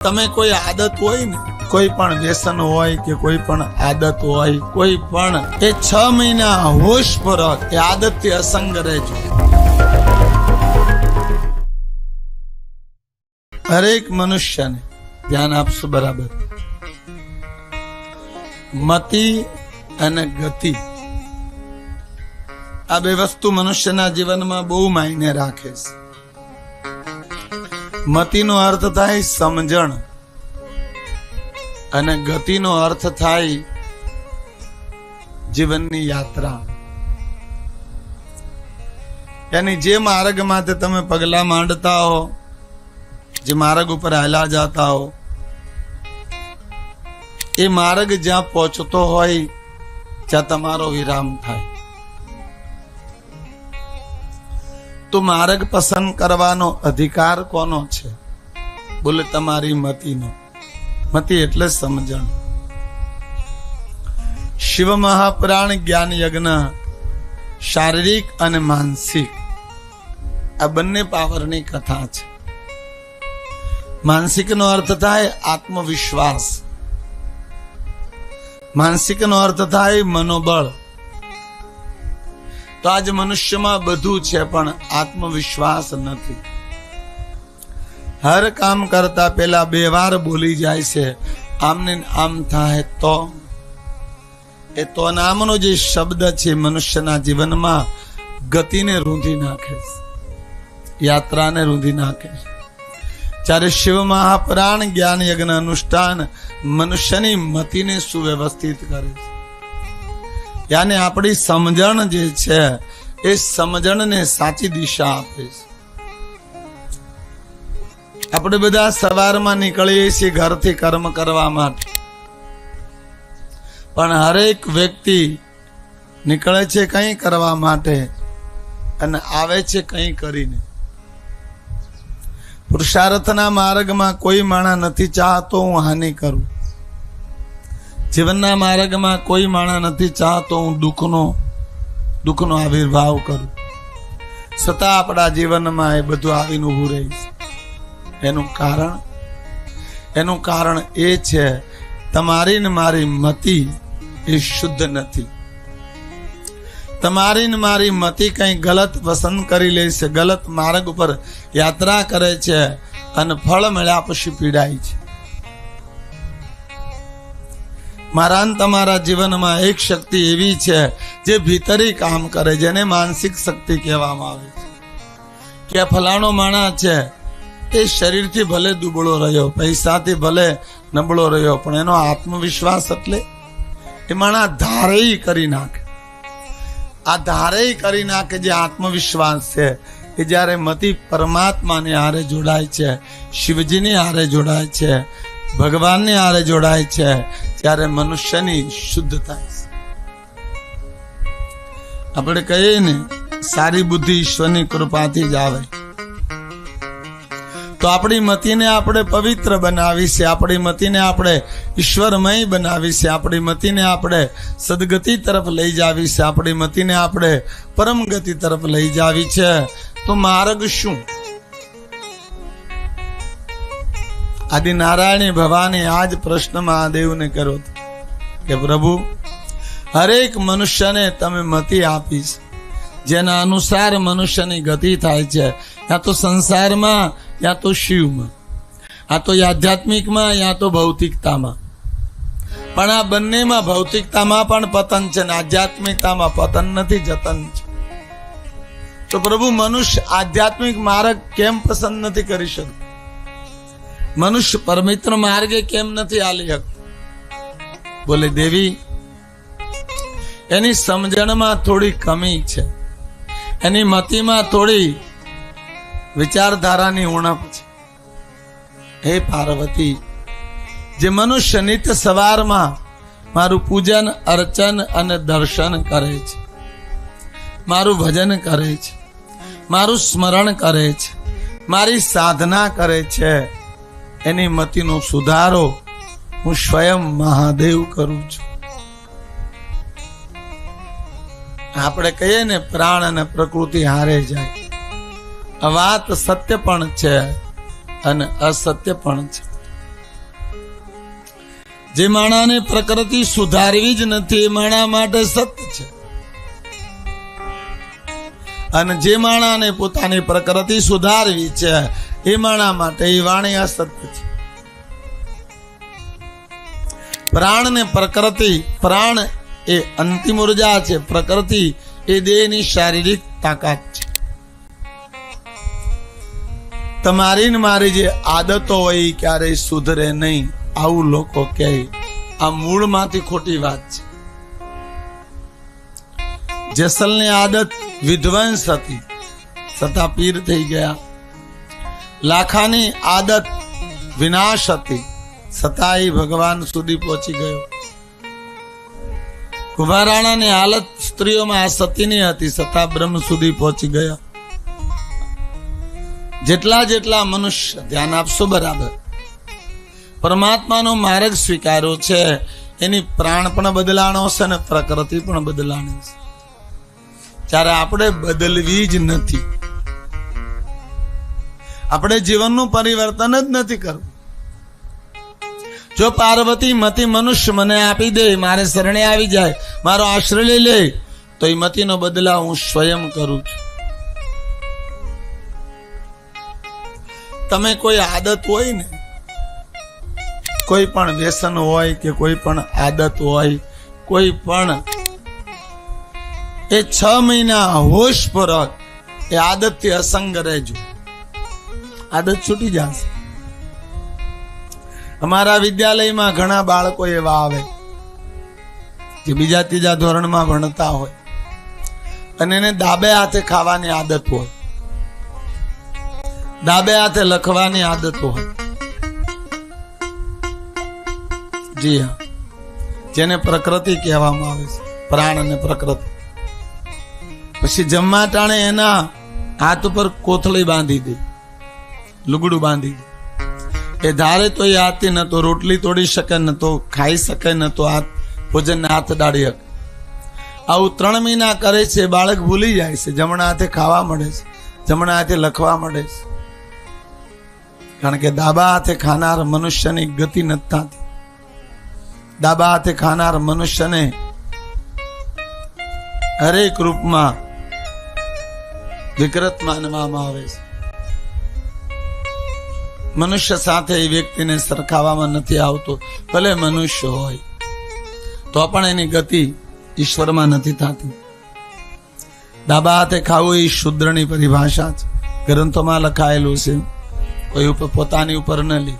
તમે કોઈ આદત હોય ને, કોઈ પણ વ્યસન હોય કે કોઈ પણ આદત હોય, કોઈ પણ એ 6 મહિના હોશપૂર્વક એ આદતથી અસંગ રહેજો. હરેક મનુષ્યને ધ્યાન આપશો બરાબર. મતિ અને ગતિ આ બે વસ્તુ મનુષ્યના જીવનમાં બહુ માયને રાખે છે. મતિનો અર્થ થાય સમજણ અને ગતિનો અર્થ થાય જીવનની યાત્રા. યાની જે માર્ગમાં તમે પગલા માંડતા હો, જે માર્ગ ઉપર હાલા જાતા હો, એ માર્ગ જ્યાં પહોંચતો હોય ત્યાં તમારો વિરામ થાય. તો માર્ગ પસંદ કરવાનો અધિકાર કોનો છે? બોલે તમારી મતિનો. મતિ એટલે સમજણ. શિવ મહાપુરાણ જ્ઞાન યજ્ઞ શારીરિક અને માનસિક આ બંને પાવરની કથા છે. માનસિક નો અર્થ થાય આત્મવિશ્વાસ, માનસિક નો અર્થ થાય મનોબળ. તો આજ મનુષ્યમાં બધું છે પણ આત્મવિશ્વાસ નથી. હર કામ કરતા પેલા 2 વાર બોલી જાય છે આમને આમ થાય તો. એ તો નામનો જે શબ્દ છે મનુષ્યના જીવનમાં ગતિને રૂંધી નાખે છે, યાત્રાને રૂંધી નાખે છે. જ્યારે શિવ મહાપુરાણ જ્ઞાન યજ્ઞ અનુષ્ઠાન મનુષ્યની મતિને સુવ્યવસ્થિત કરે છે. યાને આપણી સમજણ જે છે એ સમજણને સાચી દિશા આપે છે. આપણે બધા સવારમાં નીકળીએ છીએ ઘરથી કર્મ કરવા માટે, પણ હરેક વ્યક્તિ નીકળે છે કંઈ કરવા માટે અને આવે છે કંઈ કરીને. પુરુષાર્થના માર્ગમાં કોઈ માણસ નથી ચાહતો હું હાનિ કરું. જીવનના માર્ગમાં કોઈ માણસ નથી ચાહતો હું દુઃખનો આવિર્ભાવ કરું. છતાં આપણા જીવનમાં એ બધું આવીને ઊભું રહે છે. એનું કારણ એ છે તમારી ને મારી મતિ એ શુદ્ધ નથી. તમારી ને મારી મતિ કંઈ ગલત પસંદ કરી લે છે, ગલત માર્ગ ઉપર યાત્રા કરે છે અને ફળ મળ્યા પછી પીડાય છે. મારા તમારા જીવનમાં એક શક્તિ એવી છે જે ભીતરી કામ કરે, જેને માનસિક શક્તિ કહેવામાં આવે છે. કે ફલાણો માણસ છે એ શરીરથી ભલે દુબળો રહ્યો, પૈસાથી ભલે નબળો રહ્યો, પણ એનો આત્મવિશ્વાસ એટલે એ માણસ ધારેય કરી નાખે. આ ધારેય કરી નાખે જે આત્મવિશ્વાસ છે એ જ્યારે મતિ પરમાત્માને હારે જોડાય છે, શિવજીની હારે જોડાય છે, ભગવાનની હારે જોડાય છે, ત્યારે મનુષ્યની શુદ્ધ થાય છે. આપણે કહીએ ને સારી બુદ્ધિ ઈશ્વરની કૃપાથી જ આવે. તો આપણી મતિને આપણે પવિત્ર બનાવી છે, આપણી મતિને આપણે ઈશ્વરમય બનાવી છે, આપણી મતિને આપણે સદગતિ તરફ લઈ જાવી છે, આપણી મતિને આપણે પરમ ગતિ તરફ લઈ જાવી છે. તો માર્ગ શું? આદિ નારાયણી ભવાની આજ પ્રશ્ન મહાદેવને કર્યો કે પ્રભુ હરેક મનુષ્યને તમે મતિ આપી છે જેના અનુસાર મનુષ્યની ગતિ થાય છે, યા તો સંસારમાં યા તો શિવમાં, આ તો આધ્યાત્મિકમાં યા તો ભૌતિકતામાં. પણ આ બંનેમાં ભૌતિકતામાં પણ પતન છે ને આધ્યાત્મિકતામાં પતન નથી, જતન છે. તો પ્રભુ મનુષ્ય આધ્યાત્મિક માર્ગ કેમ પસંદ નથી કરી શકતો? મનુષ્ય પરમિત્ર માર્ગે કેમ નથી હાલી શકતો? બોલે દેવી એની સમજણમાં થોડી કમી છે, એની મતિમાં થોડી વિચારધારાની ઉણપ છે. હે પાર્વતી, જે મનુષ્ય નિત્ય સવારમાં મારું પૂજન અર્ચન અને દર્શન કરે છે, મારું ભજન કરે છે, મારું સ્મરણ કરે છે, મારી સાધના કરે છે, એની મતિનો સુધારો હું સ્વયં મહાદેવ કરું છું. આપણે કહીએ ને પ્રાણ અને પ્રકૃતિ હારે જાય. આ વાત સત્ય પણ છે અને અસત્ય પણ છે. જે માણાને પ્રકૃતિ સુધારવી જ નથી એ માણા માટે સત્ય છે, અને જે માણાને પોતાની પ્રકૃતિ સુધારવી છે એ માણા માટે એ વાણી અસત્ય છે. પ્રાણ ને પ્રકૃતિ, પ્રાણ એ અંતિમ ઉર્જા છે, પ્રકૃતિ એ દેહની શારીરિક તાકાત છે. તમારી ને મારી જે આદતો હોય એ ક્યારેય સુધરે નહીં, આવું લોકો કહે. આ મૂળમાંથી ખોટી વાત છે. જેસલની આદત વિધ્વંસ હતી, છતાં પીર થઈ ગયા. લાખાની આદત વિનાશ હતી, છતાં એ ભગવાન સુધી પહોંચી ગયો. કુંભારાણાની હાલત સ્ત્રીઓમાં આ સતીની હતી, છતાં બ્રહ્મ સુધી પહોંચી ગયા. જેટલા જેટલા મનુષ્ય ધ્યાન આપશો બરાબર, પરમાત્માનો માર્ગ સ્વીકાર્યો છે, એની પ્રાણ પણ બદલાણો છે અને પ્રકૃતિ પણ બદલાણી છે. ત્યારે આપણે બદલવી જ નથી, આપણે જીવનનું પરિવર્તન જ નથી કરવું. જો પાર્વતી મતી મનુષ્ય મને આપી દે, મારે શરણે આવી જાય, મારો આશ્રય લઈ લે, તો એ મતીનો બદલાવ હું સ્વયં કરું છું. તમે કોઈ આદત હોય ને, કોઈ પણ વ્યસન હોય કે કોઈ પણ આદત હોય, કોઈ પણ એ 6 મહિના હોશપૂર્વક એ આદતથી અસંગ રહેજો, આદત છૂટી જશે. અમારા વિદ્યાલયમાં ઘણા બાળકો એવા આવે જે બીજા ત્રીજા ધોરણમાં ભણતા હોય અને એને ડાબે હાથે ખાવાની આદત હોય, ડાબે હાથે લખવાની આદત હોય. જી હા, જેને પ્રકૃતિ કહેવામાં આવે છે, પ્રાણ અને પ્રકૃતિ. પછી જમવા ટાણે એના હાથ ઉપર કોથળી બાંધી દે, લુગડું બાંધી દે. એ ધારે તો એ હાથથી ન તો રોટલી તોડી શકે, ન તો ખાઈ શકે, ન તો હાથ ભોજન હાથ દાડી શકે. આવું 3 મહિના કરે છે. બાળક ભૂલી જાય છે, જમણા હાથે ખાવા મળે છે, જમણા હાથે લખવા મળે છે. કારણ કે ડાબા હાથે ખાનાર મનુષ્યની ગતિ નથી થતી. ડાબા હાથે ખાનાર મનુષ્યને હરેક રૂપમાં વિકૃત માનવામાં આવે છે. મનુષ્ય સાથે એ વ્યક્તિને સરખાવવામાં નથી આવતો. ભલે મનુષ્ય હોય તો પણ એની ગતિ ઈશ્વરમાં નથી થતી. ડાબા હાથે ખાવું એ શુદ્રની પરિભાષા છે, ગ્રંથોમાં લખાયેલું છે. કોઈ ઉપર પોતાની ઉપર ન લે.